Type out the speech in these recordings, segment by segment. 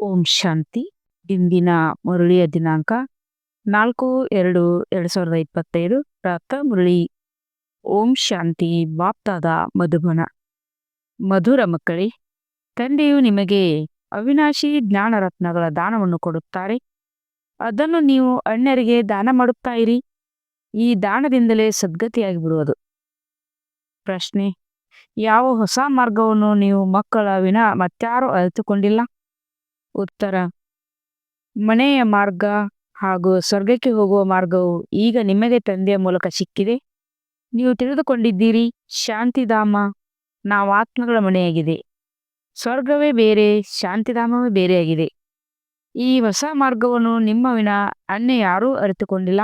ಓಂ ಶಾಂತಿ. ಇಂದಿನ ಮುರಳಿಯ ದಿನಾಂಕ 4/2/2025. ಪ್ರಾತಃ ಮುರಳಿ. ಓಂ ಶಾಂತಿ. ಬಾಪ್ತಾದ ಮಧುಬನ. ಮಧುರ ಮಕ್ಕಳೇ, ತಂದೆಯು ನಿಮಗೆ ಅವಿನಾಶಿ ಜ್ಞಾನ ರತ್ನಗಳ ದಾನವನ್ನು ಕೊಡುತ್ತಾರೆ. ಅದನ್ನು ನೀವು ಅನ್ಯರಿಗೆ ದಾನ ಮಾಡುತ್ತಾ ಇರಿ. ಈ ದಾನದಿಂದಲೇ ಸದ್ಗತಿಯಾಗಿ ಬಿಡುವುದು. ಪ್ರಶ್ನೆ: ಯಾವ ಹೊಸ ಮಾರ್ಗವನ್ನು ನೀವು ಮಕ್ಕಳ ವಿನ ಮತ್ಯಾರೂ ಅರಿತುಕೊಂಡಿಲ್ಲ? ಉತ್ತರ: ಮನೆಯ ಮಾರ್ಗ ಹಾಗೂ ಸ್ವರ್ಗಕ್ಕೆ ಹೋಗುವ ಮಾರ್ಗವು ಈಗ ನಿಮಗೆ ತಂದೆಯ ಮೂಲಕ ಸಿಕ್ಕಿದೆ. ನೀವು ತಿಳಿದುಕೊಂಡಿದ್ದೀರಿ, ಶಾಂತಿಧಾಮ ನಾವು ಆತ್ಮಗಳ ಮನೆಯಾಗಿದೆ. ಸ್ವರ್ಗವೇ ಬೇರೆ, ಶಾಂತಿಧಾಮವೇ ಬೇರೆಯಾಗಿದೆ. ಈ ಹೊಸ ಮಾರ್ಗವನ್ನು ನಿಮ್ಮ ವಿನ ಅನ್ಯ ಯಾರೂ ಅರಿತುಕೊಂಡಿಲ್ಲ.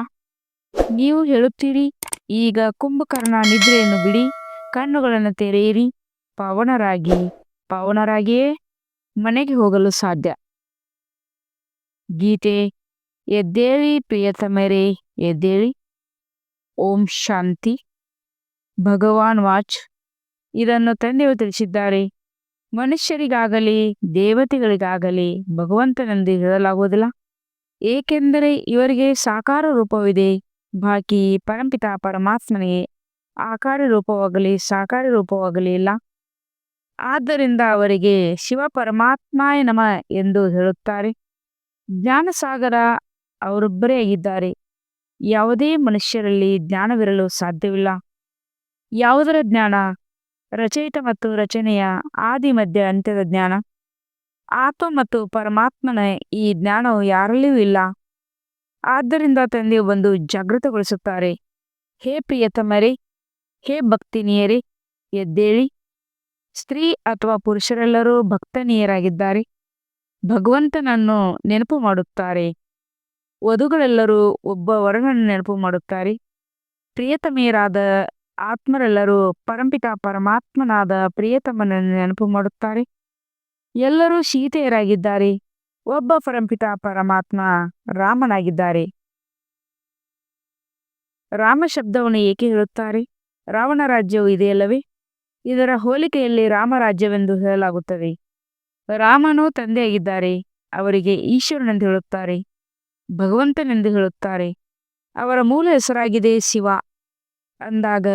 ನೀವು ಹೇಳುತ್ತೀರಿ, ಈಗ ಕುಂಭಕರ್ಣ ನಿದ್ರೆಯನ್ನು ಬಿಡಿ, ಕಣ್ಣುಗಳನ್ನು ತೆರೆಯಿರಿ, ಪಾವನರಾಗಿಯೇ ಮನೆಗೆ ಹೋಗಲು ಸಾಧ್ಯ. ಗೀತೆ: ಎದ್ದೇಳಿ ಪ್ರಿಯತಮರೇ, ಎದ್ದೇಳಿ. ಓಂ ಶಾಂತಿ. ಭಗವಾನ್ ವಾಚ್: ಇದನ್ನು ತಂದೆಯು ತಿಳಿಸಿದ್ದಾರೆ. ಮನುಷ್ಯರಿಗಾಗಲಿ ದೇವತೆಗಳಿಗಾಗಲಿ ಭಗವಂತನೆಂದು ಹೇಳಲಾಗುವುದಿಲ್ಲ, ಏಕೆಂದರೆ ಇವರಿಗೆ ಸಾಕಾರ ರೂಪವಿದೆ. ಬಾಕಿ ಪರಂಪಿತ ಪರಮಾತ್ಮನಿಗೆ ಆಕಾರಿ ರೂಪವಾಗಲಿ ಸಾಕಾರಿ ರೂಪವಾಗಲಿ ಇಲ್ಲ. ಆದ್ದರಿಂದ ಅವರಿಗೆ ಶಿವ ಪರಮಾತ್ಮಾಯ ನಮ ಎಂದು ಹೇಳುತ್ತಾರೆ. ಜ್ಞಾನಸಾಗರ ಅವರೊಬ್ಬರೇ ಆಗಿದ್ದಾರೆ. ಯಾವುದೇ ಮನುಷ್ಯರಲ್ಲಿ ಜ್ಞಾನವಿರಲು ಸಾಧ್ಯವಿಲ್ಲ. ಯಾವುದರ ಜ್ಞಾನ? ರಚಯಿತ ಮತ್ತು ರಚನೆಯ ಆದಿ ಮಧ್ಯ ಅಂತ್ಯದ ಜ್ಞಾನ. ಆತ್ಮ ಮತ್ತು ಪರಮಾತ್ಮನ ಈ ಜ್ಞಾನವು ಯಾರಲ್ಲಿಯೂ ಇಲ್ಲ. ಆದ್ದರಿಂದ ತಂದೆಯು ಬಂದು ಜಾಗೃತಗೊಳಿಸುತ್ತಾರೆ. ಹೇ ಪ್ರಿಯತಮರೇ, ಹೇ ಭಕ್ತಿನಿಯರೇ, ಎದ್ದೇಳಿ. ಸ್ತ್ರೀ ಅಥವಾ ಪುರುಷರೆಲ್ಲರೂ ಭಕ್ತನೀಯರಾಗಿದ್ದಾರೆ. ಭಗವಂತನನ್ನು ನೆನಪು ಮಾಡುತ್ತಾರೆ. ವಧುಗಳೆಲ್ಲರೂ ಒಬ್ಬ ವರನನ್ನು ನೆನಪು ಮಾಡುತ್ತಾರೆ. ಪ್ರಿಯತಮೆಯರಾದ ಆತ್ಮರೆಲ್ಲರೂ ಪರಂಪಿತ ಪರಮಾತ್ಮನಾದ ಪ್ರಿಯತಮನನ್ನು ನೆನಪು ಮಾಡುತ್ತಾರೆ. ಎಲ್ಲರೂ ಸೀತೆಯರಾಗಿದ್ದಾರೆ. ಒಬ್ಬ ಪರಂಪಿತ ಪರಮಾತ್ಮ ರಾಮನಾಗಿದ್ದಾರೆ. ರಾಮ ಶಬ್ದವನ್ನು ಏಕೆ ಹೇಳುತ್ತಾರೆ? ರಾವಣ ರಾಜ್ಯವು ಇದೆಯಲ್ಲವೇ? ಇದರ ಹೋಲಿಕೆಯಲ್ಲಿ ರಾಮರಾಜ್ಯವೆಂದು ಹೇಳಲಾಗುತ್ತದೆ. ರಾಮನು ತಂದೆಯಾಗಿದ್ದಾರೆ. ಅವರಿಗೆ ಈಶ್ವರನೆಂದು ಹೇಳುತ್ತಾರೆ, ಭಗವಂತನೆಂದು ಹೇಳುತ್ತಾರೆ. ಅವರ ಮೂಲ ಹೆಸರಾಗಿದೆ ಶಿವ. ಅಂದಾಗ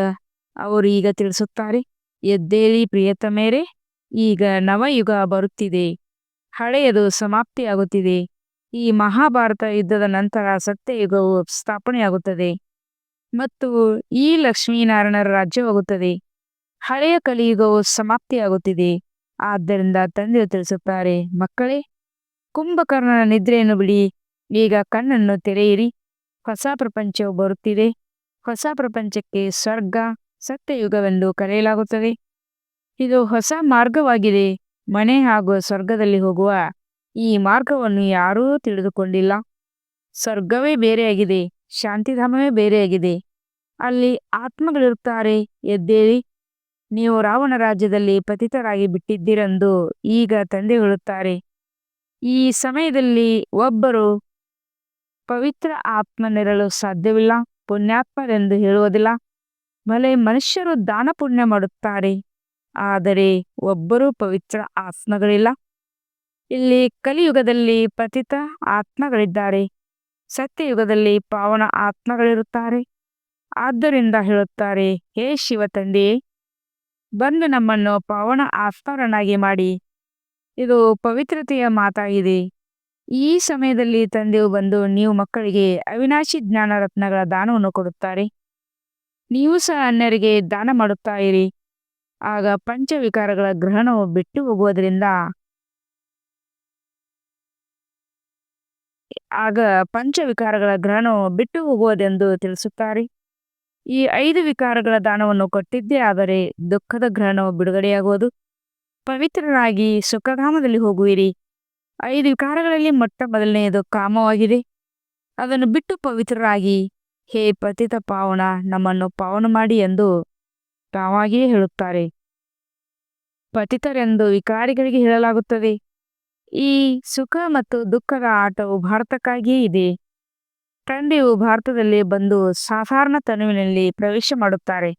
ಅವರು ಈಗ ತಿಳಿಸುತ್ತಾರೆ, ಎದ್ದೇಳಿ ಪ್ರಿಯತಮೇರೆ, ಈಗ ನವಯುಗ ಬರುತ್ತಿದೆ. ಹಳೆಯದು ಸಮಾಪ್ತಿಯಾಗುತ್ತಿದೆ. ಈ ಮಹಾಭಾರತ ಯುದ್ಧದ ನಂತರ ಸತ್ಯಯುಗವು ಸ್ಥಾಪನೆಯಾಗುತ್ತದೆ ಮತ್ತು ಈ ಲಕ್ಷ್ಮೀನಾರಾಯಣರ ರಾಜ್ಯವಾಗುತ್ತದೆ. ಹಳೆಯ ಕಲಿಯುಗವು ಸಮಾಪ್ತಿಯಾಗುತ್ತಿದೆ. ಆದ್ದರಿಂದ ತಂದೆಯು ತಿಳಿಸುತ್ತಾರೆ, ಮಕ್ಕಳೇ, ಕುಂಭಕರ್ಣನ ನಿದ್ರೆಯನ್ನು ಬಿಡಿ, ಈಗ ಕಣ್ಣನ್ನು ತೆರೆಯಿರಿ. ಹೊಸ ಪ್ರಪಂಚವು ಬರುತ್ತಿದೆ. ಹೊಸ ಪ್ರಪಂಚಕ್ಕೆ ಸ್ವರ್ಗ ಸತ್ಯಯುಗವೆಂದು ಕರೆಯಲಾಗುತ್ತದೆ. ಇದು ಹೊಸ ಮಾರ್ಗವಾಗಿದೆ. ಮನೆ ಹಾಗೂ ಸ್ವರ್ಗದಲ್ಲಿ ಹೋಗುವ ಈ ಮಾರ್ಗವನ್ನು ಯಾರೂ ತಿಳಿದುಕೊಂಡಿಲ್ಲ. ಸ್ವರ್ಗವೇ ಬೇರೆಯಾಗಿದೆ, ಶಾಂತಿಧಾಮವೇ ಬೇರೆಯಾಗಿದೆ. ಅಲ್ಲಿ ಆತ್ಮಗಳಿರುತ್ತಾರೆ. ಎದ್ದೇಳಿ. ನೀವು ರಾವಣ ರಾಜ್ಯದಲ್ಲಿ ಪತಿತರಾಗಿ ಬಿಟ್ಟಿದ್ದೀರೆಂದು ಈಗ ತಂದೆ ಹೇಳುತ್ತಾರೆ. ಈ ಸಮಯದಲ್ಲಿ ಒಬ್ಬರು ಪವಿತ್ರ ಆತ್ಮನಿರಲು ಸಾಧ್ಯವಿಲ್ಲ, ಪುಣ್ಯಾತ್ಮರೆಂದು ಹೇಳುವುದಿಲ್ಲ. ಭಲೆ ಮನುಷ್ಯರು ದಾನ ಪುಣ್ಯ ಮಾಡುತ್ತಾರೆ, ಆದರೆ ಒಬ್ಬರೂ ಪವಿತ್ರ ಆತ್ಮಗಳಿಲ್ಲ. ಇಲ್ಲಿ ಕಲಿಯುಗದಲ್ಲಿ ಪತಿತ ಆತ್ಮಗಳಿದ್ದಾರೆ, ಸತ್ಯಯುಗದಲ್ಲಿ ಪಾವನ ಆತ್ಮಗಳಿರುತ್ತಾರೆ. ಆದ್ದರಿಂದ ಹೇಳುತ್ತಾರೆ, ಹೇ ಶಿವ ತಂದೆಯೇ, ಬಂದು ನಮ್ಮನ್ನು ಪಾವನ ಆತ್ಮರನ್ನಾಗಿ ಮಾಡಿ. ಇದು ಪವಿತ್ರತೆಯ ಮಾತಾಗಿದೆ. ಈ ಸಮಯದಲ್ಲಿ ತಂದೆಯು ಬಂದು ನೀವು ಮಕ್ಕಳಿಗೆ ಅವಿನಾಶಿ ಜ್ಞಾನ ರತ್ನಗಳ ದಾನವನ್ನು ಕೊಡುತ್ತಾರೆ. ನೀವು ಸಹ ಅನ್ಯರಿಗೆ ದಾನ ಮಾಡುತ್ತಾ ಇರಿ. ಆಗ ಪಂಚವಿಕಾರಗಳ ಗ್ರಹಣವು ಬಿಟ್ಟು ಹೋಗುವುದೆಂದು ತಿಳಿಸುತ್ತಾರೆ. ಈ 5 ವಿಕಾರಗಳ ದಾನವನ್ನು ಕೊಟ್ಟಿದ್ದೇ ಆದರೆ ದುಃಖದ ಗ್ರಹಣವು ಬಿಡುಗಡೆಯಾಗುವುದು. ಪವಿತ್ರರಾಗಿ ಸುಖಧಾಮದಲ್ಲಿ ಹೋಗುವಿರಿ. 5 ವಿಕಾರಗಳಲ್ಲಿ ಮೊಟ್ಟ ಮೊದಲನೆಯದು ಕಾಮವಾಗಿದೆ. ಅದನ್ನು ಬಿಟ್ಟು ಪವಿತ್ರರಾಗಿ, ಹೇ ಪತಿತ ಪಾವನ, ನಮ್ಮನ್ನು ಪಾವನ ಮಾಡಿ ಎಂದು ತಾವಾಗಿಯೇ ಹೇಳುತ್ತಾರೆ. ಪತಿತರೆಂದು ವಿಕಾರಿಗಳಿಗೆ ಹೇಳಲಾಗುತ್ತದೆ. ಈ ಸುಖ ಮತ್ತು ದುಃಖದ ಆಟವು ಭಾರತಕ್ಕಾಗಿಯೇ ಇದೆ. ತಂದೆಯು ಭಾರತದಲ್ಲಿ ಬಂದು ಸಾಧಾರಣ ತನುವಿನಲ್ಲಿ ಪ್ರವೇಶ ಮಾಡುತ್ತಾರೆ.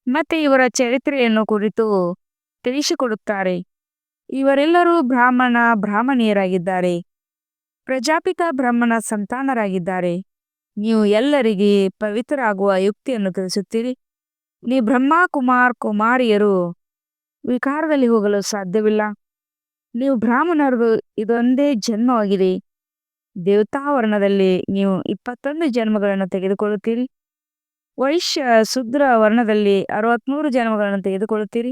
ಮತ್ತೆ ಇವರ ಚರಿತ್ರೆಯನ್ನು ಕುರಿತು ತಿಳಿಸಿಕೊಡುತ್ತಾರೆ. ಇವರೆಲ್ಲರೂ ಬ್ರಾಹ್ಮಣ ಬ್ರಾಹ್ಮಣಿಯರಾಗಿದ್ದಾರೆ. ಪ್ರಜಾಪಿತ ಬ್ರಹ್ಮನ ಸಂತಾನರಾಗಿದ್ದಾರೆ. ನೀವು ಎಲ್ಲರಿಗೆ ಪವಿತ್ರರಾಗುವ ಯುಕ್ತಿಯನ್ನು ತಿಳಿಸುತ್ತೀರಿ. ನೀ ಬ್ರಹ್ಮ ಕುಮಾರಿಯರು ವಿಕಾರದಲ್ಲಿ ಹೋಗಲು ಸಾಧ್ಯವಿಲ್ಲ. ನೀವು ಬ್ರಾಹ್ಮಣರದು ಇದೊಂದೇ ಜನ್ಮವಾಗಿದೆ. ದೇವತಾವರ್ಣದಲ್ಲಿ ನೀವು 21 ಜನ್ಮಗಳನ್ನು ತೆಗೆದುಕೊಳ್ಳುತ್ತೀರಿ. ವೈಶ್ಯ ಶೂದ್ರ ವರ್ಣದಲ್ಲಿ 63 ಜನ್ಮಗಳನ್ನು ತೆಗೆದುಕೊಳ್ಳುತ್ತೀರಿ.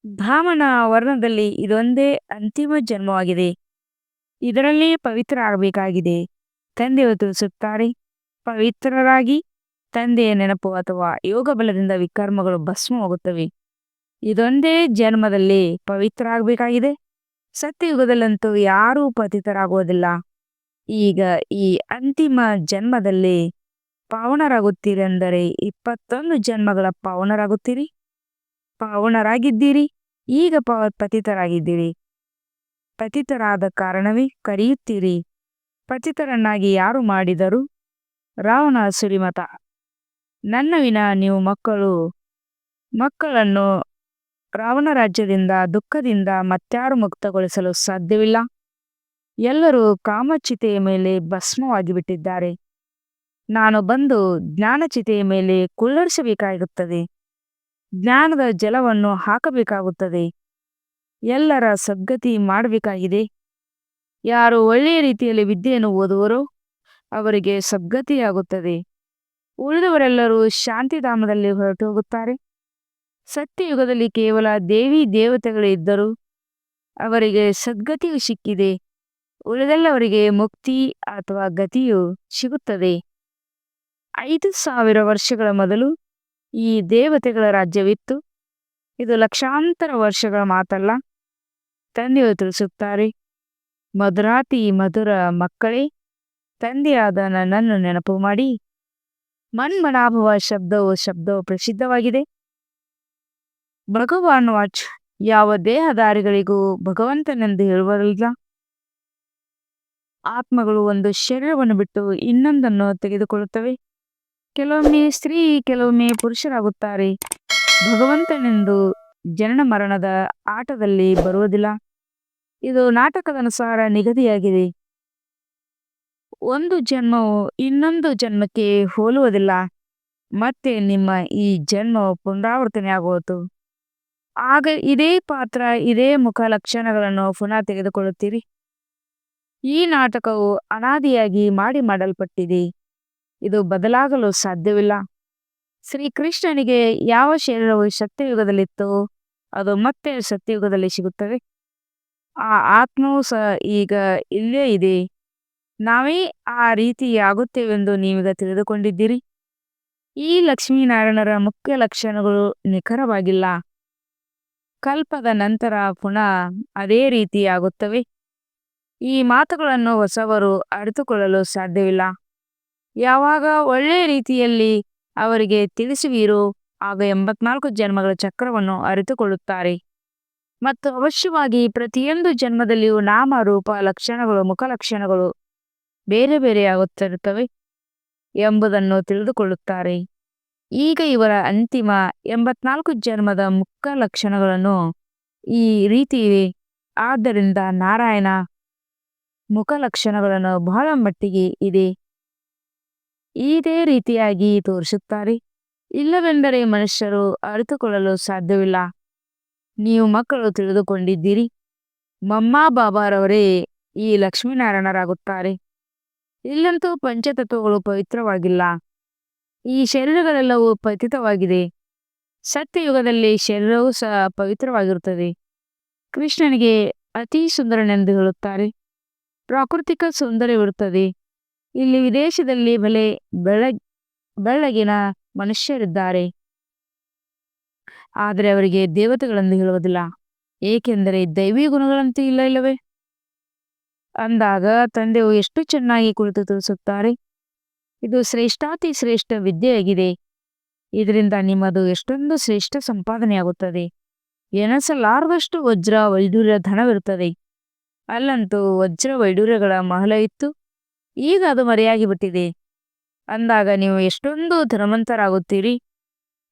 ಬ್ರಾಹ್ಮಣ ವರ್ಣದಲ್ಲಿ ಇದೊಂದೇ ಅಂತಿಮ ಜನ್ಮವಾಗಿದೆ. ಇದರಲ್ಲಿ ಪವಿತ್ರ ಆಗಬೇಕಾಗಿದೆ. ತಂದೆಯವರು ತಿಳಿಸುತ್ತಾರೆ, ಪವಿತ್ರರಾಗಿ ತಂದೆಯ ನೆನಪು ಅಥವಾ ಯೋಗ ಬಲದಿಂದ ವಿಕರ್ಮಗಳು ಭಸ್ಮವಾಗುತ್ತವೆ. ಇದೊಂದೇ ಜನ್ಮದಲ್ಲಿ ಪವಿತ್ರ ಆಗಬೇಕಾಗಿದೆ. ಸತ್ಯಯುಗದಲ್ಲಂತೂ ಯಾರೂ ಪತಿತರಾಗುವುದಿಲ್ಲ. ಈಗ ಈ ಅಂತಿಮ ಜನ್ಮದಲ್ಲಿ ಪಾವನರಾಗುತ್ತೀರಿ, ಅಂದರೆ 21 ಜನ್ಮಗಳ ಪಾವನರಾಗುತ್ತೀರಿ. ಪಾವನರಾಗಿದ್ದೀರಿ, ಈಗ ಪತಿತರಾಗಿದ್ದೀರಿ. ಪತಿತರಾದ ಕಾರಣವೇ ಕರೆಯುತ್ತೀರಿ. ಪತಿತರನ್ನಾಗಿ ಯಾರು ಮಾಡಿದರು? ರಾವಣ ಸುರಿಮತ. ನನ್ನ ವಿನ ನೀವು ಮಕ್ಕಳನ್ನು ರಾವಣ ರಾಜ್ಯದಿಂದ ದುಃಖದಿಂದ ಮತ್ಯಾರು ಮುಕ್ತಗೊಳಿಸಲು ಸಾಧ್ಯವಿಲ್ಲ. ಎಲ್ಲರೂ ಕಾಮಚಿತೆಯ ಮೇಲೆ ಭಸ್ಮವಾಗಿ ಬಿಟ್ಟಿದ್ದಾರೆ. ನಾನು ಬಂದು ಜ್ಞಾನಚಿತೆಯ ಮೇಲೆ ಕುಳ್ಳರಿಸಬೇಕಾಗುತ್ತದೆ. ಜ್ಞಾನದ ಜಲವನ್ನು ಹಾಕಬೇಕಾಗುತ್ತದೆ. ಎಲ್ಲರ ಸದ್ಗತಿ ಮಾಡಬೇಕಾಗಿದೆ. ಯಾರು ಒಳ್ಳೆಯ ರೀತಿಯಲ್ಲಿ ವಿದ್ಯೆಯನ್ನು ಓದುವರೋ ಅವರಿಗೆ ಸದ್ಗತಿಯಾಗುತ್ತದೆ. ಉಳಿದವರೆಲ್ಲರೂ ಶಾಂತಿಧಾಮದಲ್ಲಿ ಹೊರಟು ಹೋಗುತ್ತಾರೆ. ಸತ್ಯಯುಗದಲ್ಲಿ ಕೇವಲ ದೇವಿ ದೇವತೆಗಳೇ ಇದ್ದರು. ಅವರಿಗೆ ಸದ್ಗತಿಯು ಸಿಕ್ಕಿದೆ. ಉಳಿದೆಲ್ಲವರಿಗೆ ಮುಕ್ತಿ ಅಥವಾ ಗತಿಯು ಸಿಗುತ್ತದೆ. 5000 ವರ್ಷಗಳ ಮೊದಲು ಈ ದೇವತೆಗಳ ರಾಜ್ಯವಿತ್ತು. ಇದು ಲಕ್ಷಾಂತರ ವರ್ಷಗಳ ಮಾತಲ್ಲ. ತಂದೆಯವರು ತಿಳಿಸುತ್ತಾರೆ, ಮಧುರಾತಿ ಮಧುರ ಮಕ್ಕಳೇ, ತಂದೆಯಾದ ನನ್ನನ್ನು ನೆನಪು ಮಾಡಿ. ಮನ್ಮನಾಭವ ಶಬ್ದವು ಪ್ರಸಿದ್ಧವಾಗಿದೆ. ಭಗವಾನ್ ವಾಚ್, ಯಾವ ದೇಹಧಾರಿಗಳಿಗೂ ಭಗವಂತನೆಂದು ಹೇಳುವುದಿಲ್ಲ. ಆತ್ಮಗಳು ಒಂದು ಶರೀರವನ್ನು ಬಿಟ್ಟು ಇನ್ನೊಂದನ್ನು ತೆಗೆದುಕೊಳ್ಳುತ್ತವೆ. ಕೆಲವೊಮ್ಮೆ ಸ್ತ್ರೀ, ಕೆಲವೊಮ್ಮೆ ಪುರುಷರಾಗುತ್ತಾರೆ. ಭಗವಂತನೆಂದು ಜನನ ಮರಣದ ಆಟದಲ್ಲಿ ಬರುವುದಿಲ್ಲ. ಇದು ನಾಟಕದನುಸಾರ ನಿಗದಿಯಾಗಿದೆ. ಒಂದು ಜನ್ಮವು ಇನ್ನೊಂದು ಜನ್ಮಕ್ಕೆ ಹೋಲುವುದಿಲ್ಲ. ಮತ್ತೆ ನಿಮ್ಮ ಈ ಜನ್ಮವು ಪುನರಾವರ್ತನೆಯಾಗುವುದು. ಆಗ ಇದೇ ಪಾತ್ರ, ಇದೇ ಮುಖ ಲಕ್ಷಣಗಳನ್ನು ಪುನಃ ತೆಗೆದುಕೊಳ್ಳುತ್ತೀರಿ. ಈ ನಾಟಕವು ಅನಾದಿಯಾಗಿ ಮಾಡಲ್ಪಟ್ಟಿದೆ. ಇದು ಬದಲಾಗಲು ಸಾಧ್ಯವಿಲ್ಲ. ಶ್ರೀಕೃಷ್ಣನಿಗೆ ಯಾವ ಶರೀರವು ಸತ್ಯಯುಗದಲ್ಲಿತ್ತೋ ಅದು ಮತ್ತೆ ಸತ್ಯಯುಗದಲ್ಲಿ ಸಿಗುತ್ತದೆ. ಆ ಆತ್ಮವು ಸಹ ಈಗ ಇಲ್ಲೇ ಇದೆ. ನಾವೇ ಆ ರೀತಿ ಆಗುತ್ತೇವೆಂದು ನೀವೀಗ ತಿಳಿದುಕೊಂಡಿದ್ದೀರಿ. ಈ ಲಕ್ಷ್ಮೀನಾರಾಯಣರ ಮುಖ್ಯ ಲಕ್ಷಣಗಳು ನಿಖರವಾಗಿಲ್ಲ. ಕಲ್ಪದ ನಂತರ ಪುನಃ ಅದೇ ರೀತಿ ಆಗುತ್ತವೆ. ಈ ಮಾತುಗಳನ್ನು ಹೊಸವರು ಅರಿತುಕೊಳ್ಳಲು ಸಾಧ್ಯವಿಲ್ಲ. ಯಾವಾಗ ಒಳ್ಳೆಯ ರೀತಿಯಲ್ಲಿ ಅವರಿಗೆ ತಿಳಿಸುವಿರೋ ಆಗ 84 ಜನ್ಮಗಳ ಚಕ್ರವನ್ನು ಅರಿತುಕೊಳ್ಳುತ್ತಾರೆ. ಮತ್ತು ಅವಶ್ಯವಾಗಿ ಪ್ರತಿಯೊಂದು ಜನ್ಮದಲ್ಲಿಯೂ ನಾಮ ರೂಪ ಲಕ್ಷಣಗಳು, ಮುಖ ಲಕ್ಷಣಗಳು ಬೇರೆ ಬೇರೆಯಾಗುತ್ತಿರುತ್ತವೆ ಎಂಬುದನ್ನು ತಿಳಿದುಕೊಳ್ಳುತ್ತಾರೆ. ಈಗ ಇವರ ಅಂತಿಮ 84 ಜನ್ಮದ ಮುಖ ಲಕ್ಷಣಗಳನ್ನು ಈ ರೀತಿ ಇವೆ. ಆದ್ದರಿಂದ ನಾರಾಯಣ ಮುಖ ಲಕ್ಷಣಗಳನ್ನು ಬಹಳ ಮಟ್ಟಿಗೆ ಇದೇ ರೀತಿಯಾಗಿ ತೋರಿಸುತ್ತಾರೆ. ಇಲ್ಲವೆಂದರೆ ಮನುಷ್ಯರು ಅರಿತುಕೊಳ್ಳಲು ಸಾಧ್ಯವಿಲ್ಲ. ನೀವು ಮಕ್ಕಳು ತಿಳಿದುಕೊಂಡಿದ್ದೀರಿ. ಮಮ್ಮಾ ಬಾಬಾರವರೇ ಈ ಲಕ್ಷ್ಮೀನಾರಾಯಣರಾಗುತ್ತಾರೆ. ಇಲ್ಲಂತೂ ಪಂಚತತ್ವಗಳು ಪವಿತ್ರವಾಗಿಲ್ಲ. ಈ ಶರೀರಗಳೆಲ್ಲವೂ ಪತಿತವಾಗಿದೆ. ಸತ್ಯಯುಗದಲ್ಲಿ ಶರೀರವೂ ಸಹ ಪವಿತ್ರವಾಗಿರುತ್ತದೆ. ಕೃಷ್ಣನಿಗೆ ಅತಿ ಸುಂದರನೆಂದು ಹೇಳುತ್ತಾರೆ. ಪ್ರಾಕೃತಿಕ ಸೌಂದರ್ಯವಿರುತ್ತದೆ. ಇಲ್ಲಿ ವಿದೇಶದಲ್ಲಿ ಬೆಳಗಿನ ಮನುಷ್ಯರಿದ್ದಾರೆ. ಆದರೆ ಅವರಿಗೆ ದೇವತೆಗಳೆಂದು ಹೇಳುವುದಿಲ್ಲ. ಏಕೆಂದರೆ ದೈವಿ ಗುಣಗಳಂತೂ ಇಲ್ಲವೇ ಅಂದಾಗ ತಂದೆಯು ಎಷ್ಟು ಚೆನ್ನಾಗಿ ಕುಳಿತು ತಿಳಿಸುತ್ತಾರೆ. ಇದು ಶ್ರೇಷ್ಠಾತಿ ಶ್ರೇಷ್ಠ ವಿದ್ಯೆಯಾಗಿದೆ. ಇದರಿಂದ ನಿಮ್ಮದು ಎಷ್ಟೊಂದು ಶ್ರೇಷ್ಠ ಸಂಪಾದನೆಯಾಗುತ್ತದೆ. ಎನಿಸಲಾರದಷ್ಟು ವಜ್ರ ವೈಡೂರ್ಯ ಧನವಿರುತ್ತದೆ. ಅಲ್ಲಂತೂ ವಜ್ರ ವೈಡೂರ್ಯಗಳ ಮಹಲ ಇತ್ತು. ಈಗ ಅದು ಮರೆಯಾಗಿ ಬಿಟ್ಟಿದೆ. ಅಂದಾಗ ನೀವು ಎಷ್ಟೊಂದು ಧನವಂತರಾಗುತ್ತೀರಿ.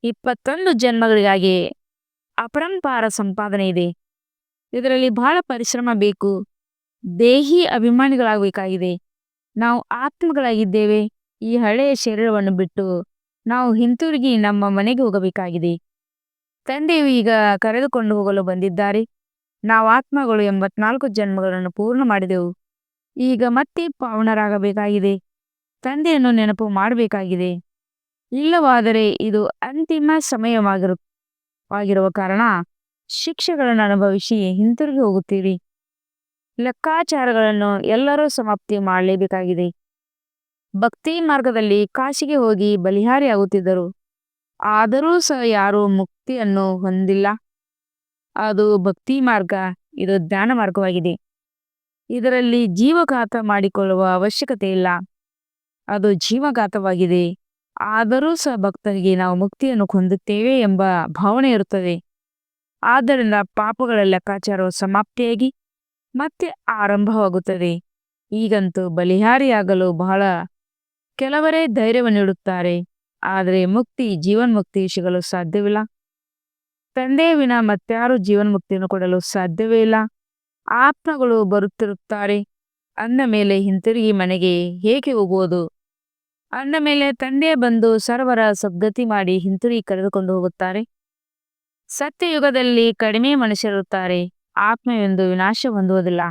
21 ಜನ್ಮಗಳಿಗಾಗಿ ಅಪರಂಪಾರ ಸಂಪಾದನೆ ಇದೆ. ಇದರಲ್ಲಿ ಬಹಳ ಪರಿಶ್ರಮ ಬೇಕು. ದೇಹಿ ಅಭಿಮಾನಿಗಳಾಗಬೇಕಾಗಿದೆ. ನಾವು ಆತ್ಮಗಳಾಗಿದ್ದೇವೆ. ಈ ಹಳೆಯ ಶರೀರವನ್ನು ಬಿಟ್ಟು ನಾವು ಹಿಂತಿರುಗಿ ನಮ್ಮ ಮನೆಗೆ ಹೋಗಬೇಕಾಗಿದೆ. ತಂದೆಯು ಈಗ ಕರೆದುಕೊಂಡು ಹೋಗಲು ಬಂದಿದ್ದಾರೆ. ನಾವು ಆತ್ಮಗಳು 84 ಜನ್ಮಗಳನ್ನು ಪೂರ್ಣ ಮಾಡಿದೆವು. ಈಗ ಮತ್ತೆ ಪಾವನರಾಗಬೇಕಾಗಿದೆ. ತಂದೆಯನ್ನು ನೆನಪು ಮಾಡಬೇಕಾಗಿದೆ. ಇಲ್ಲವಾದರೆ ಇದು ಅಂತಿಮ ಸಮಯವಾಗಿರುವ ಕಾರಣ ಶಿಕ್ಷೆಗಳನ್ನು ಅನುಭವಿಸಿ ಹಿಂತಿರುಗಿ ಹೋಗುತ್ತೀರಿ. ಲೆಕ್ಕಾಚಾರಗಳನ್ನು ಎಲ್ಲರೂ ಸಮಾಪ್ತಿ ಮಾಡಲೇಬೇಕಾಗಿದೆ. ಭಕ್ತಿ ಮಾರ್ಗದಲ್ಲಿ ಕಾಶಿಗೆ ಹೋಗಿ ಬಲಿಹಾರಿಯಾಗುತ್ತಿದ್ದರು. ಆದರೂ ಸಹ ಯಾರೂ ಮುಕ್ತಿಯನ್ನು ಹೊಂದಿಲ್ಲ. ಅದು ಭಕ್ತಿ ಮಾರ್ಗ, ಇದು ಜ್ಞಾನ ಮಾರ್ಗವಾಗಿದೆ. ಇದರಲ್ಲಿ ಜೀವಘಾತ ಮಾಡಿಕೊಳ್ಳುವ ಅವಶ್ಯಕತೆ ಇಲ್ಲ. ಅದು ಜೀವಘಾತವಾಗಿದೆ. ಆದರೂ ಸಹ ಭಕ್ತರಿಗೆ ನಾವು ಮುಕ್ತಿಯನ್ನು ಹೊಂದುತ್ತೇವೆ ಎಂಬ ಭಾವನೆ ಇರುತ್ತದೆ. ಆದ್ದರಿಂದ ಪಾಪಗಳ ಲೆಕ್ಕಾಚಾರವು ಸಮಾಪ್ತಿಯಾಗಿ ಮತ್ತೆ ಆರಂಭವಾಗುತ್ತದೆ. ಈಗಂತೂ ಬಲಿಹಾರಿಯಾಗಲು ಬಹಳ ಕೆಲವರೇ ಧೈರ್ಯವನ್ನಿಡುತ್ತಾರೆ. ಆದರೆ ಜೀವನ್ಮುಕ್ತಿ ಸಿಗಲು ಸಾಧ್ಯವಿಲ್ಲ. ತಂದೆಯ ವಿನ ಮತ್ಯಾರು ಜೀವನ್ಮುಕ್ತಿಯನ್ನು ಕೊಡಲು ಸಾಧ್ಯವೇ ಇಲ್ಲ. ಆತ್ಮಗಳು ಬರುತ್ತಿರುತ್ತಾರೆ ಅಂದ ಮೇಲೆ ಹಿಂತಿರುಗಿ ಮನೆಗೆ ಹೇಗೆ ಹೋಗುವುದು? ಅಂದ ಮೇಲೆ ತಂದೆ ಬಂದು ಸರ್ವರ ಸದ್ಗತಿ ಮಾಡಿ ಹಿಂತಿರುಗಿ ಕರೆದುಕೊಂಡು ಹೋಗುತ್ತಾರೆ. ಸತ್ಯಯುಗದಲ್ಲಿ ಕಡಿಮೆ ಮನುಷ್ಯರಿರುತ್ತಾರೆ. ಆತ್ಮವೆಂದು ವಿನಾಶ ಹೊಂದುವುದಿಲ್ಲ.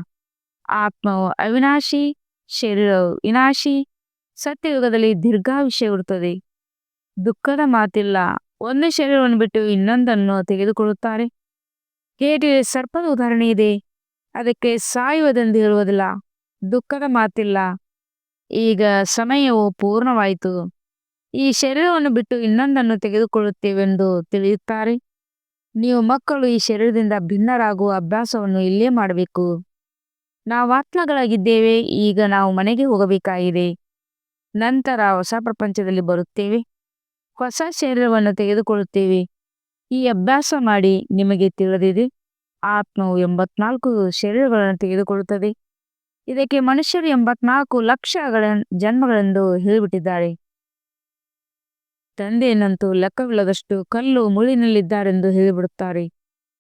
ಆತ್ಮವು ಅವಿನಾಶಿ, ಶರೀರವು ವಿನಾಶಿ. ಸತ್ಯಯುಗದಲ್ಲಿ ದೀರ್ಘಾಯುಷ್ಯವಿರುತ್ತದೆ. ದುಃಖದ ಮಾತಿಲ್ಲ. ಒಂದು ಶರೀರವನ್ನು ಬಿಟ್ಟು ಇನ್ನೊಂದನ್ನು ತೆಗೆದುಕೊಳ್ಳುತ್ತಾರೆ. ಹೇಗೆ ಸರ್ಪದ ಉದಾಹರಣೆ ಇದೆ, ಅದಕ್ಕೆ ಸಾಯುವುದೆಂದು ಇರುವುದಿಲ್ಲ. ದುಃಖದ ಮಾತಿಲ್ಲ. ಈಗ ಸಮಯವು ಪೂರ್ಣವಾಯಿತು. ಈ ಶರೀರವನ್ನು ಬಿಟ್ಟು ಇನ್ನೊಂದನ್ನು ತೆಗೆದುಕೊಳ್ಳುತ್ತೇವೆಂದು ತಿಳಿಯುತ್ತಾರೆ. ನೀವು ಮಕ್ಕಳು ಈ ಶರೀರದಿಂದ ಭಿನ್ನರಾಗುವ ಅಭ್ಯಾಸವನ್ನು ಇಲ್ಲೇ ಮಾಡಬೇಕು. ನಾವು ಆತ್ಮಗಳಾಗಿದ್ದೇವೆ. ಈಗ ನಾವು ಮನೆಗೆ ಹೋಗಬೇಕಾಗಿದೆ. ನಂತರ ಹೊಸ ಪ್ರಪಂಚದಲ್ಲಿ ಬರುತ್ತೇವೆ. ಹೊಸ ಶರೀರವನ್ನು ತೆಗೆದುಕೊಳ್ಳುತ್ತೇವೆ. ಈ ಅಭ್ಯಾಸ ಮಾಡಿ. ನಿಮಗೆ ತಿಳಿದಿದೆ, ಆತ್ಮವು 84 ಶರೀರಗಳನ್ನು ತೆಗೆದುಕೊಳ್ಳುತ್ತದೆ. ಇದಕ್ಕೆ ಮನುಷ್ಯರು 84 ಲಕ್ಷ ಜನ್ಮಗಳೆಂದು ಹೇಳಿಬಿಟ್ಟಿದ್ದಾರೆ. ತಂದೆಯನ್ನಂತೂ ಲೆಕ್ಕವಿಲ್ಲದಷ್ಟು ಕಲ್ಲು ಮುಳ್ಳಿನಲ್ಲಿದ್ದಾರೆಂದು ಹೇಳಿಬಿಡುತ್ತಾರೆ.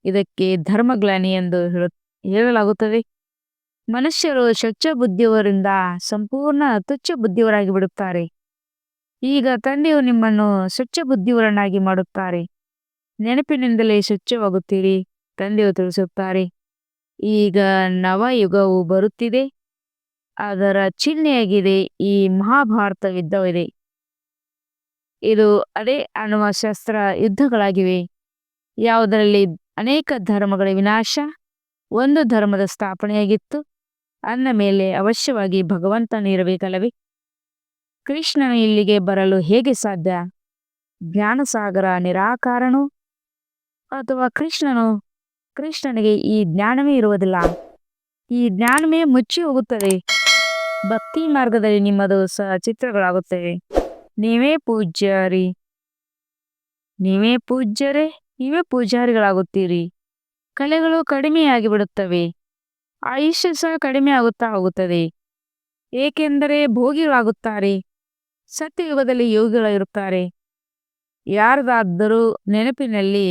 ಇದಕ್ಕೆ ಧರ್ಮಗ್ಲಾನಿ ಎಂದು ಹೇಳಲಾಗುತ್ತದೆ. ಮನುಷ್ಯರು ಸ್ವಚ್ಛ ಬುದ್ಧಿಯವರಿಂದ ಸಂಪೂರ್ಣ ತುಚ್ಛ ಬುದ್ಧಿಯವರಾಗಿ ಬಿಡುತ್ತಾರೆ. ಈಗ ತಂದೆಯು ನಿಮ್ಮನ್ನು ಸ್ವಚ್ಛ ಬುದ್ಧಿಯವರನ್ನಾಗಿ ಮಾಡುತ್ತಾರೆ. ನೆನಪಿನಿಂದಲೇ ಸ್ವಚ್ಛವಾಗುತ್ತೀರಿ. ತಂದೆಯು ತಿಳಿಸುತ್ತಾರೆ, ಈಗ ನವಯುಗವು ಬರುತ್ತಿದೆ. ಅದರ ಚಿಹ್ನೆಯಾಗಿದೆ ಈ ಮಹಾಭಾರತ ಯುದ್ಧವಿದೆ. ಇದು ಅದೇ ಅನ್ನುವ ಶಸ್ತ್ರ ಯುದ್ಧಗಳಾಗಿವೆ. ಯಾವುದರಲ್ಲಿ ಅನೇಕ ಧರ್ಮಗಳ ವಿನಾಶ, ಒಂದು ಧರ್ಮದ ಸ್ಥಾಪನೆಯಾಗಿತ್ತು. ಅಂದ ಮೇಲೆ ಅವಶ್ಯವಾಗಿ ಭಗವಂತನು ಇರಬೇಕಲ್ಲವೇ? ಕೃಷ್ಣನು ಇಲ್ಲಿಗೆ ಬರಲು ಹೇಗೆ ಸಾಧ್ಯ? ಜ್ಞಾನಸಾಗರ ನಿರಾಕಾರನು ಅಥವಾ ಕೃಷ್ಣನಿಗೆ ಈ ಜ್ಞಾನವೇ ಇರುವುದಿಲ್ಲ. ಈ ಜ್ಞಾನವೇ ಮುಚ್ಚಿ ಹೋಗುತ್ತದೆ. ಭಕ್ತಿ ಮಾರ್ಗದಲ್ಲಿ ನಿಮ್ಮದು ಸಹ ಚಿತ್ರಗಳಾಗುತ್ತವೆ. ನೀವೇ ಪೂಜ್ಯರೇ, ನೀವೇ ಪೂಜಾರಿಗಳಾಗುತ್ತೀರಿ. ಕಲೆಗಳು ಕಡಿಮೆಯಾಗಿ ಬಿಡುತ್ತವೆ. ಆಯುಷ್ಯ ಸಹ ಕಡಿಮೆ ಆಗುತ್ತಾ ಹೋಗುತ್ತದೆ. ಏಕೆಂದರೆ ಭೋಗಿಗಳಾಗುತ್ತಾರೆ. ಸತ್ಯಯುಗದಲ್ಲಿ ಯೋಗಿಗಳಿರುತ್ತಾರೆ. ಯಾರದಾದರೂ ನೆನಪಿನಲ್ಲಿ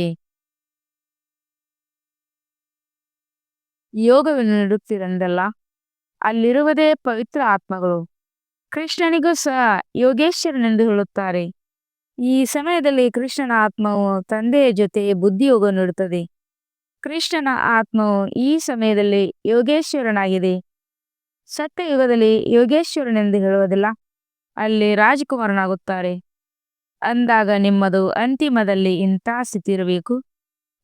ಯೋಗವನ್ನು ನೀಡುತ್ತೀರೆಂದಲ್ಲ, ಅಲ್ಲಿರುವುದೇ ಪವಿತ್ರ ಆತ್ಮಗಳು. ಕೃಷ್ಣನಿಗೂ ಸಹ ಯೋಗೇಶ್ವರನೆಂದು ಹೇಳುತ್ತಾರೆ. ಈ ಸಮಯದಲ್ಲಿ ಕೃಷ್ಣನ ಆತ್ಮವು ತಂದೆಯ ಜೊತೆ ಬುದ್ಧಿಯೋಗ ನೀಡುತ್ತದೆ. ಕೃಷ್ಣನ ಆತ್ಮವು ಈ ಸಮಯದಲ್ಲಿ ಯೋಗೇಶ್ವರನಾಗಿದೆ. ಸತ್ಯಯುಗದಲ್ಲಿ ಯೋಗೇಶ್ವರನೆಂದು ಹೇಳುವುದಿಲ್ಲ, ಅಲ್ಲಿ ರಾಜಕುಮಾರನಾಗುತ್ತಾರೆ. ಅಂದಾಗ ನಿಮ್ಮದು ಅಂತಿಮದಲ್ಲಿ ಇಂಥ ಸ್ಥಿತಿ ಇರಬೇಕು.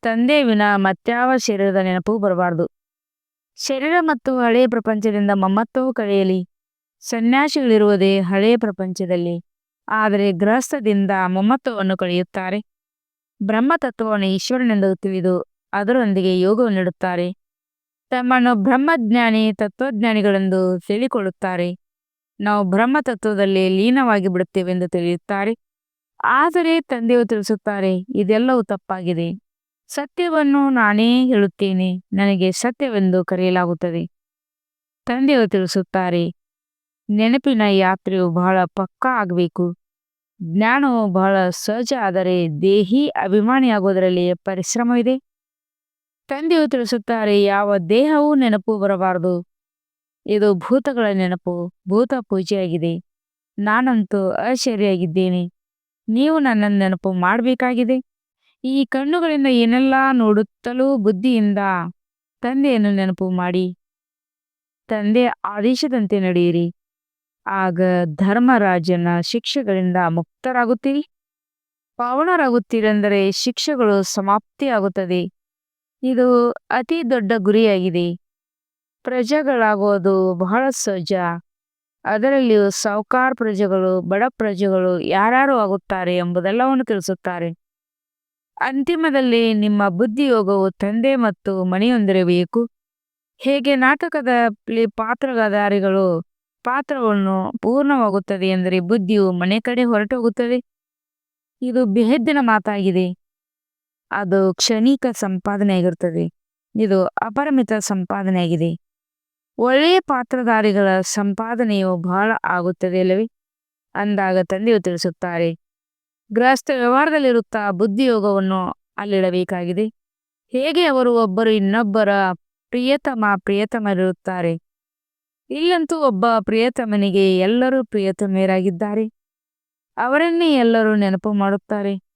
ತಂದೆ ವಿನ ಮತ್ಯಾವ ಶರೀರದ ನೆನಪು ಬರಬಾರದು. ಶರೀರ ಮತ್ತು ಹಳೆಯ ಪ್ರಪಂಚದಿಂದ ಮಮತ್ವವು ಕಳೆಯಲಿ. ಸನ್ಯಾಸಿಗಳಿರುವುದೇ ಹಳೆಯ ಪ್ರಪಂಚದಲ್ಲಿ, ಆದರೆ ಗೃಹಸ್ಥದಿಂದ ಮಮತ್ವವನ್ನು ಕಳೆಯುತ್ತಾರೆ. ಬ್ರಹ್ಮತತ್ವವನ್ನು ಈಶ್ವರನೆಂದು ತಿಳಿದು ಅದರೊಂದಿಗೆ ಯೋಗವನ್ನು ನೀಡುತ್ತಾರೆ. ತಮ್ಮನ್ನು ಬ್ರಹ್ಮಜ್ಞಾನಿ, ತತ್ವಜ್ಞಾನಿಗಳೆಂದು ತಿಳಿಕೊಳ್ಳುತ್ತಾರೆ. ನಾವು ಬ್ರಹ್ಮತತ್ವದಲ್ಲಿ ಲೀನವಾಗಿ ಬಿಡುತ್ತೇವೆಂದು ತಿಳಿಯುತ್ತಾರೆ. ಆದರೆ ತಂದೆಯು ತಿಳಿಸುತ್ತಾರೆ, ಇದೆಲ್ಲವೂ ತಪ್ಪಾಗಿದೆ. ಸತ್ಯವನ್ನು ನಾನೇ ಹೇಳುತ್ತೇನೆ. ನನಗೆ ಸತ್ಯವೆಂದು ಕರೆಯಲಾಗುತ್ತದೆ. ತಂದೆಯು ತಿಳಿಸುತ್ತಾರೆ, ನೆನಪಿನ ಯಾತ್ರೆಯು ಬಹಳ ಪಕ್ಕಾ ಆಗಬೇಕು. ಜ್ಞಾನವು ಬಹಳ ಸಹಜ, ಆದರೆ ದೇಹಿ ಅಭಿಮಾನಿಯಾಗುವುದರಲ್ಲಿ ಪರಿಶ್ರಮವಿದೆ. ತಂದೆಯು ತಿಳಿಸುತ್ತಾರೆ, ಯಾವ ದೇಹವೂ ನೆನಪು ಬರಬಾರದು. ಇದು ಭೂತಗಳ ನೆನಪು, ಭೂತ ಪೂಜೆಯಾಗಿದೆ. ನಾನಂತೂ ಅಶರೀರಿಯಾಗಿದ್ದೇನೆ. ನೀವು ನನ್ನನ್ನು ನೆನಪು ಮಾಡಬೇಕಾಗಿದೆ. ಈ ಕಣ್ಣುಗಳಿಂದ ಏನೆಲ್ಲ ನೋಡುತ್ತಲೂ ಬುದ್ಧಿಯಿಂದ ತಂದೆಯನ್ನು ನೆನಪು ಮಾಡಿ ತಂದೆಯ ಆದೇಶದಂತೆ ನಡೆಯಿರಿ. ಆಗ ಧರ್ಮರಾಜನ ಶಿಕ್ಷೆಗಳಿಂದ ಮುಕ್ತರಾಗುತ್ತೀರಿ. ಪಾವನರಾಗುತ್ತೀರಿ, ಅಂದರೆ ಶಿಕ್ಷೆಗಳು ಸಮಾಪ್ತಿಯಾಗುತ್ತದೆ. ಇದು ಅತಿ ದೊಡ್ಡ ಗುರಿಯಾಗಿದೆ. ಪ್ರಜೆಗಳಾಗೋದು ಬಹಳ ಸಹಜ. ಅದರಲ್ಲಿಯೂ ಸಾಹುಕಾರ ಪ್ರಜೆಗಳು, ಬಡ ಪ್ರಜೆಗಳು ಯಾರ್ಯಾರು ಆಗುತ್ತಾರೆ ಎಂಬುದೆಲ್ಲವನ್ನು ತಿಳಿಸುತ್ತಾರೆ. ಅಂತಿಮದಲ್ಲಿ ನಿಮ್ಮ ಬುದ್ಧಿಯೋಗವು ತಂದೆ ಮತ್ತು ಮನೆಯೊಂದಿರಬೇಕು. ಹೇಗೆ ನಾಟಕದಲ್ಲಿ ಪಾತ್ರಧಾರಿಗಳು ಪಾತ್ರವನ್ನು ಪೂರ್ಣವಾಗುತ್ತದೆ ಎಂದರೆ ಬುದ್ಧಿಯು ಮನೆ ಕಡೆ ಹೊರಟೋಗುತ್ತದೆ. ಇದು ಬೇಹದ್ದಿನ ಮಾತಾಗಿದೆ. ಅದು ಕ್ಷಣಿಕ ಸಂಪಾದನೆಯಾಗಿರುತ್ತದೆ. ಇದು ಅಪರಿಮಿತ ಸಂಪಾದನೆಯಾಗಿದೆ. ಒಳ್ಳೆಯ ಪಾತ್ರಧಾರಿಗಳ ಸಂಪಾದನೆಯು ಬಹಳ ಆಗುತ್ತದೆ ಅಲ್ಲವೇ? ಅಂದಾಗ ತಂದೆಯು ತಿಳಿಸುತ್ತಾರೆ, ಗೃಹಸ್ಥ ವ್ಯವಹಾರದಲ್ಲಿರುತ್ತಾ ಬುದ್ಧಿಯೋಗವನ್ನು ಅಲ್ಲಿಡಬೇಕಾಗಿದೆ. ಹೇಗೆ ಅವರು ಒಬ್ಬರು ಇನ್ನೊಬ್ಬರ ಪ್ರಿಯತಮರಿರುತ್ತಾರೆ. ಇಲ್ಲಂತೂ ಒಬ್ಬ ಪ್ರಿಯತಮನಿಗೆ ಎಲ್ಲರೂ ಪ್ರಿಯತಮೆಯರಾಗಿದ್ದಾರೆ. ಅವರನ್ನೇ ಎಲ್ಲರೂ ನೆನಪು ಮಾಡುತ್ತಾರೆ.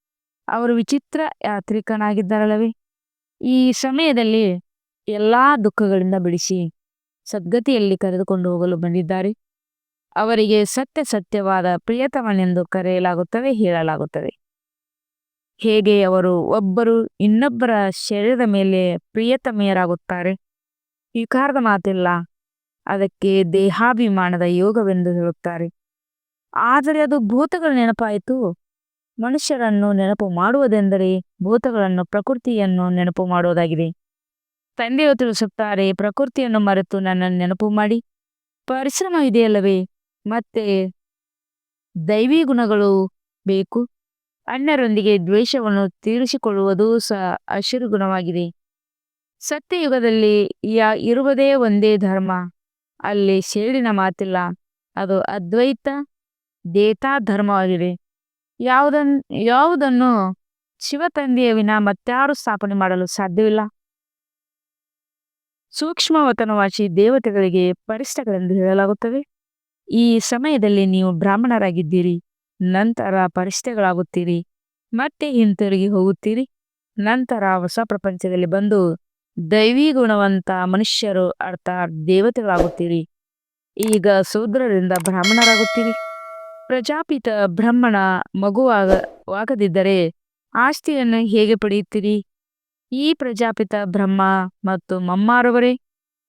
ಅವರು ವಿಚಿತ್ರ ಯಾತ್ರಿಕನಾಗಿದ್ದಾರಲ್ಲವೇ? ಈ ಸಮಯದಲ್ಲಿ ಎಲ್ಲಾ ದುಃಖಗಳಿಂದ ಬಿಡಿಸಿ ಸದ್ಗತಿಯಲ್ಲಿ ಕರೆದುಕೊಂಡು ಹೋಗಲು ಬಂದಿದ್ದಾರೆ. ಅವರಿಗೆ ಸತ್ಯವಾದ ಪ್ರಿಯತಮನೆಂದು ಕರೆಯಲಾಗುತ್ತದೆ, ಹೇಳಲಾಗುತ್ತದೆ. ಹೇಗೆ ಅವರು ಒಬ್ಬರು ಇನ್ನೊಬ್ಬರ ಶರೀರದ ಮೇಲೆ ಪ್ರಿಯತಮೆಯರಾಗುತ್ತಾರೆ. ವಿಕಾರದ ಮಾತಿಲ್ಲ. ಅದಕ್ಕೆ ದೇಹಾಭಿಮಾನದ ಯೋಗವೆಂದು ಹೇಳುತ್ತಾರೆ. ಆದರೆ ಅದು ಭೂತಗಳ ನೆನಪಾಯಿತು. ಮನುಷ್ಯರನ್ನು ನೆನಪು ಮಾಡುವುದೆಂದರೆ ಭೂತಗಳನ್ನು, ಪ್ರಕೃತಿಯನ್ನು ನೆನಪು ಮಾಡುವುದಾಗಿದೆ. ತಂದೆಯು ತಿಳಿಸುತ್ತಾರೆ, ಪ್ರಕೃತಿಯನ್ನು ಮರೆತು ನನ್ನನ್ನು ನೆನಪು ಮಾಡಿ. ಪರಿಶ್ರಮ ಇದೆಯಲ್ಲವೇ? ಮತ್ತೆ ದೈವಿ ಗುಣಗಳು ಬೇಕು. ಅನ್ಯರೊಂದಿಗೆ ದ್ವೇಷವನ್ನು ತೀರಿಸಿಕೊಳ್ಳುವುದೂ ಸಹ ಹಸಿರು ಗುಣವಾಗಿದೆ. ಸತ್ಯಯುಗದಲ್ಲಿ ಇರುವುದೇ ಒಂದೇ ಧರ್ಮ. ಅಲ್ಲಿ ಸೇಡಿನ ಮಾತಿಲ್ಲ. ಅದು ಅದ್ವೈತ ದೇತಾ ಧರ್ಮವಾಗಿದೆ. ಯಾವುದನ್ನು ಶಿವ ತಂದೆಯ ವಿನ ಮತ್ತಾರು ಸ್ಥಾಪನೆ ಮಾಡಲು ಸಾಧ್ಯವಿಲ್ಲ. ಸೂಕ್ಷ್ಮವತನವಾಸಿ ದೇವತೆಗಳಿಗೆ ಪರಿಷ್ಟಗಳೆಂದು ಹೇಳಲಾಗುತ್ತದೆ. ಈ ಸಮಯದಲ್ಲಿ ನೀವು ಬ್ರಾಹ್ಮಣರಾಗಿದ್ದೀರಿ, ನಂತರ ಪರಿಷ್ಟಗಳಾಗುತ್ತೀರಿ, ಮತ್ತೆ ಹಿಂತಿರುಗಿ ಹೋಗುತ್ತೀರಿ. ನಂತರ ಹೊಸ ಪ್ರಪಂಚದಲ್ಲಿ ಬಂದು ದೈವಿ ಗುಣವಂತ ಮನುಷ್ಯರು ಅರ್ಥಾತ್ ದೇವತೆಗಳಾಗುತ್ತೀರಿ. ಈಗ ಶೂದ್ರರಿಂದ ಬ್ರಾಹ್ಮಣರಾಗುತ್ತೀರಿ. ಪ್ರಜಾಪಿತ ಬ್ರಹ್ಮಣ ಮಗುವಾಗದಿದ್ದರೆ ಆಸ್ತಿಯನ್ನು ಹೇಗೆ ಪಡೆಯುತ್ತೀರಿ? ಈ ಪ್ರಜಾಪಿತ ಬ್ರಹ್ಮ ಮತ್ತು ಮಮ್ಮಾರವರೇ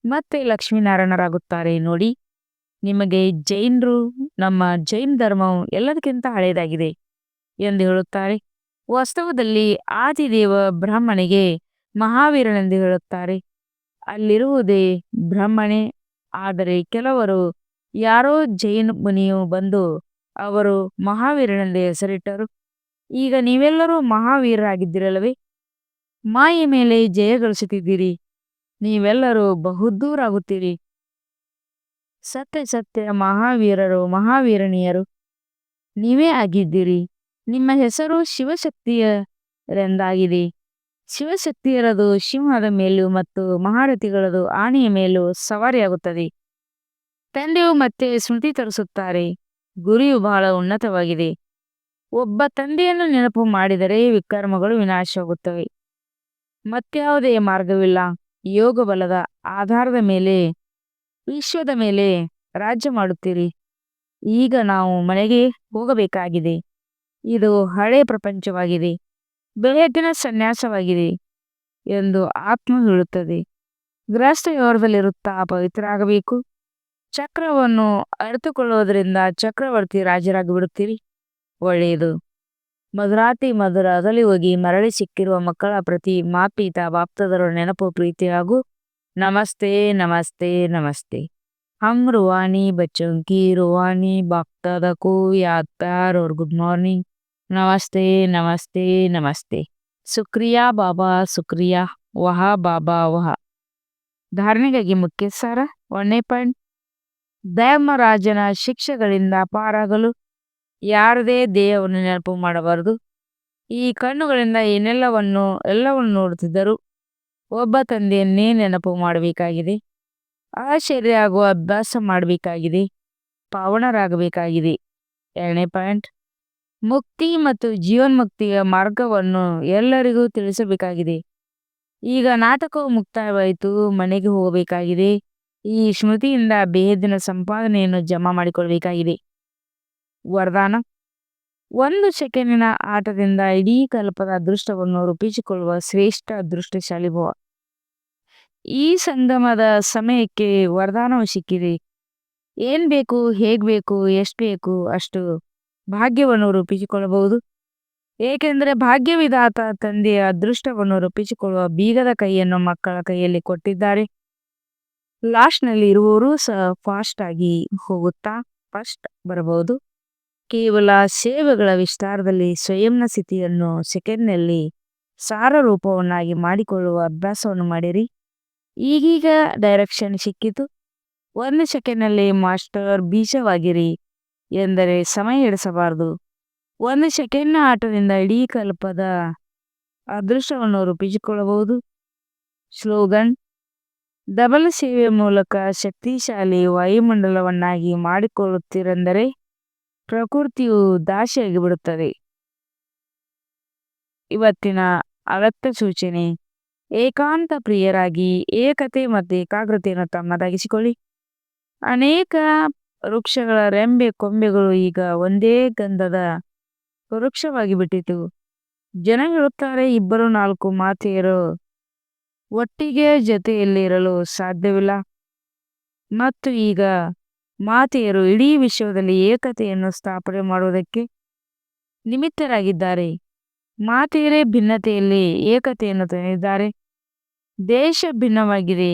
ಮತ್ತೆ ಲಕ್ಷ್ಮೀನಾರಾಯಣರಾಗುತ್ತಾರೆ. ನೋಡಿ, ನಿಮಗೆ ಜೈನರು, ನಮ್ಮ ಜೈನ ಧರ್ಮವು ಎಲ್ಲದಕ್ಕಿಂತ ಹಳೆಯದಾಗಿದೆ ಎಂದು ಹೇಳುತ್ತಾರೆ. ವಾಸ್ತವದಲ್ಲಿ ಆದಿದೇವ ಬ್ರಹ್ಮನಿಗೆ ಮಹಾವೀರನೆಂದು ಹೇಳುತ್ತಾರೆ. ಅಲ್ಲಿರುವುದೇ ಬ್ರಹ್ಮನೇ. ಆದರೆ ಕೆಲವರು ಯಾರೋ ಜೈನ ಮುನಿಯು ಬಂದು ಅವರು ಮಹಾವೀರನೆಂದು ಹೆಸರಿಟ್ಟರು. ಈಗ ನೀವೆಲ್ಲರೂ ಮಹಾವೀರರಾಗಿದ್ದೀರಲ್ಲವೇ? ಮಾಯೆ ಮೇಲೆ ಜಯಗಳಿಸುತ್ತಿದ್ದೀರಿ. ನೀವೆಲ್ಲರೂ ಬಹುದೂರಾಗುತ್ತೀರಿ. ಸತ್ಯ ಮಹಾವೀರರು, ಮಹಾವೀರಣಿಯರು ನೀವೇ ಆಗಿದ್ದೀರಿ. ನಿಮ್ಮ ಹೆಸರು ಶಿವಶಕ್ತಿಯರೆಂದಾಗಿದೆ. ಶಿವಶಕ್ತಿಯರದು ಸಿಂಹದ ಮೇಲೂ ಮತ್ತು ಮಹಾರಥಿಗಳದು ಆನೆಯ ಮೇಲೂ ಸವಾರಿಯಾಗುತ್ತದೆ. ತಂದೆಯು ಮತ್ತೆ ಸ್ಮೃತಿ ತರಿಸುತ್ತಾರೆ. ಗುರಿಯು ಬಹಳ ಉನ್ನತವಾಗಿದೆ. ಒಬ್ಬ ತಂದೆಯನ್ನು ನೆನಪು ಮಾಡಿದರೆ ವಿಕರ್ಮಗಳು ವಿನಾಶವಾಗುತ್ತವೆ. ಮತ್ಯಾವುದೇ ಮಾರ್ಗವಿಲ್ಲ. ಯೋಗ ಬಲದ ಆಧಾರದ ಮೇಲೆ ವಿಶ್ವದ ಮೇಲೆ ರಾಜ್ಯ ಮಾಡುತ್ತೀರಿ. ಈಗ ನಾವು ಮನೆಗೆ ಹೋಗಬೇಕಾಗಿದೆ. ಇದು ಹಳೆ ಪ್ರಪಂಚವಾಗಿದೆ, ಬೆಳಗಿನ ಸನ್ಯಾಸವಾಗಿದೆ ಎಂದು ಆತ್ಮ ಹೇಳುತ್ತದೆ. ಗೃಹಸ್ಥ ವ್ಯವಹಾರದಲ್ಲಿರುತ್ತಾ ಪವಿತ್ರರಾಗಬೇಕು. ಚಕ್ರವನ್ನು ಅರಿತುಕೊಳ್ಳುವುದರಿಂದ ಚಕ್ರವರ್ತಿ ರಾಜರಾಗಿ ಬಿಡುತ್ತೀರಿ. ಒಳ್ಳೆಯದು. ಮಧುರಾತಿ ಮಧುರದಲ್ಲಿ ಹೋಗಿ ಮರಳಿ ಸಿಕ್ಕಿರುವ ಮಕ್ಕಳ ಪ್ರತಿ ಮಾಪೀತ ಬಾಪ್ತದರ ನೆನಪು ಪ್ರೀತಿ ಹಾಗೂ ನಮಸ್ತೆ ನಮಸ್ತೆ ನಮಸ್ತೆ. हम रूहानी बच्चों की रूहानी बाप-दादा को याद प्यार और गुड मॉर्निंग. नमस्ते नमस्ते नमस्ते. ಶುಕ್ರಿಯಾ ಬಾಬಾ, ಶುಕ್ರಿಯಾ. ವಹ ಬಾಬಾ ವಹ. ಧಾರಣೆಗಾಗಿ ಮುಖ್ಯ ಸಾರ. 1ನೇ ಪಾಯಿಂಟ್, ಧರ್ಮರಾಜನ ಶಿಕ್ಷೆಗಳಿಂದ ಪಾರಾಗಲು ಯಾರದೇ ದೇಹವನ್ನು ನೆನಪು ಮಾಡಬಾರದು. ಈ ಕಣ್ಣುಗಳಿಂದ ಎಲ್ಲವನ್ನು ನೋಡುತ್ತಿದ್ದರು. ಒಬ್ಬ ತಂದೆಯನ್ನೇ ನೆನಪು ಮಾಡಬೇಕಾಗಿದೆ. ಆಗುವ ಅಭ್ಯಾಸ ಮಾಡಬೇಕಾಗಿದೆ. ಪಾವನರಾಗಬೇಕಾಗಿದೆ. 2ನೇ ಪಾಯಿಂಟ್, ಮುಕ್ತಿ ಮತ್ತು ಜೀವನ್ಮುಕ್ತಿಯ ಮಾರ್ಗವನ್ನು ಎಲ್ಲರಿಗೂ ತಿಳಿಸಬೇಕಾಗಿದೆ. ಈಗ ನಾಟಕವು ಮುಕ್ತಾಯವಾಯಿತು, ಮನೆಗೆ ಹೋಗಬೇಕಾಗಿದೆ. ಈ ಸ್ಮೃತಿಯಿಂದ ಬೇಹದ್ದಿನ ಸಂಪಾದನೆಯನ್ನು ಜಮಾ ಮಾಡಿಕೊಳ್ಬೇಕಾಗಿದೆ. ವರದಾನ: 1 ಸೆಕೆಂಡಿನ ಆಟದಿಂದ ಇಡೀ ಕಲ್ಪದ ಅದೃಷ್ಟವನ್ನು ರೂಪಿಸಿಕೊಳ್ಳುವ ಶ್ರೇಷ್ಠ ಅದೃಷ್ಟಶಾಲಿ ಭವ. ಈ ಸಂಗಮದ ಸಮಯಕ್ಕೆ ವರದಾನವು ಸಿಕ್ಕಿದೆ. ಏನ್ ಬೇಕು, ಹೇಗ್ ಬೇಕು, ಎಷ್ಟು ಬೇಕು ಅಷ್ಟು ಭಾಗ್ಯವನ್ನು ರೂಪಿಸಿಕೊಳ್ಳಬಹುದು. ಏಕೆಂದರೆ ಭಾಗ್ಯವಿದಾತ ತಂದೆಯ ಅದೃಷ್ಟವನ್ನು ರೂಪಿಸಿಕೊಳ್ಳುವ ಬೀಗದ ಕೈಯನ್ನು ಮಕ್ಕಳ ಕೈಯಲ್ಲಿ ಕೊಟ್ಟಿದ್ದಾರೆ. ಲಾಸ್ಟ್ನಲ್ಲಿ ಇರುವವರು ಸಹ ಫಾಸ್ಟ್ ಆಗಿ ಹೋಗುತ್ತಾ ಫಸ್ಟ್ ಬರಬಹುದು. ಕೇವಲ ಸೇವೆಗಳ ವಿಸ್ತಾರದಲ್ಲಿ ಸ್ವಯಂನ ಸ್ಥಿತಿಯನ್ನು ಸೆಕೆಂಡ್ನಲ್ಲಿ ಸಾರ ರೂಪವನ್ನಾಗಿ ಮಾಡಿಕೊಳ್ಳುವ ಅಭ್ಯಾಸವನ್ನು ಮಾಡಿರಿ. ಈಗೀಗ ಡೈರೆಕ್ಷನ್ ಸಿಕ್ಕಿತು. 1 ಸೆಕೆಂಡ್ನಲ್ಲಿ ಮಾಸ್ಟರ್ ಬೀಜವಾಗಿರಿ ಎಂದರೆ ಸಮಯ ಹಿಡಿಸಬಾರದು. 1 ಸೆಕೆಂಡ್ನ ಆಟದಿಂದ ಇಡೀ ಕಲ್ಪದ ಅದೃಷ್ಟವನ್ನು ರೂಪಿಸಿಕೊಳ್ಳಬಹುದು. ಸ್ಲೋಗನ್: ಡಬಲ್ ಸೇವೆಯ ಮೂಲಕ ಶಕ್ತಿಶಾಲಿ ವಾಯುಮಂಡಲವನ್ನಾಗಿ ಮಾಡಿಕೊಳ್ಳುತ್ತೀರೆಂದರೆ ಪ್ರಕೃತಿಯು ದಾಸಿಯಾಗಿ ಬಿಡುತ್ತದೆ. ಇವತ್ತಿನ ಅಗತ್ಯ ಸೂಚನೆ: ಏಕಾಂತ ಪ್ರಿಯರಾಗಿ ಏಕತೆ ಮತ್ತು ಏಕಾಗ್ರತೆಯನ್ನು ತಮ್ಮದಾಗಿಸಿಕೊಳ್ಳಿ. ಅನೇಕ ವೃಕ್ಷಗಳ ರೆಂಬೆ ಕೊಂಬೆಗಳು ಈಗ ಒಂದೇ ಗಂಧದ ವೃಕ್ಷವಾಗಿ ಬಿಟ್ಟಿತು. ಜನ ಹೇಳುತ್ತಾರೆ, 2-4 ಮಾತೆಯರು ಒಟ್ಟಿಗೆ ಜೊತೆಯಲ್ಲಿ ಇರಲು ಸಾಧ್ಯವಿಲ್ಲ. ಮತ್ತು ಈಗ ಮಾತೆಯರು ಇಡೀ ವಿಶ್ವದಲ್ಲಿ ಏಕತೆಯನ್ನು ಸ್ಥಾಪನೆ ಮಾಡುವುದಕ್ಕೆ ನಿಮಿತ್ತರಾಗಿದ್ದಾರೆ. ಮಾತೆಯರೇ ಭಿನ್ನತೆಯಲ್ಲಿ ಏಕತೆಯನ್ನು ತಂದಿದ್ದಾರೆ. ದೇಶ ಭಿನ್ನವಾಗಿದೆ,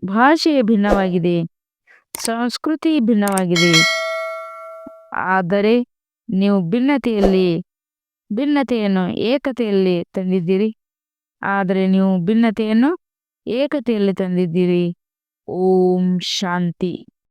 ಭಾಷೆ ಭಿನ್ನವಾಗಿದೆ, ಸಂಸ್ಕೃತಿ ಭಿನ್ನವಾಗಿದೆ. ಆದರೆ ನೀವು ಭಿನ್ನತೆಯನ್ನು ಏಕತೆಯಲ್ಲಿ ತಂದಿದ್ದೀರಿ. ಓಂ ಶಾಂತಿ.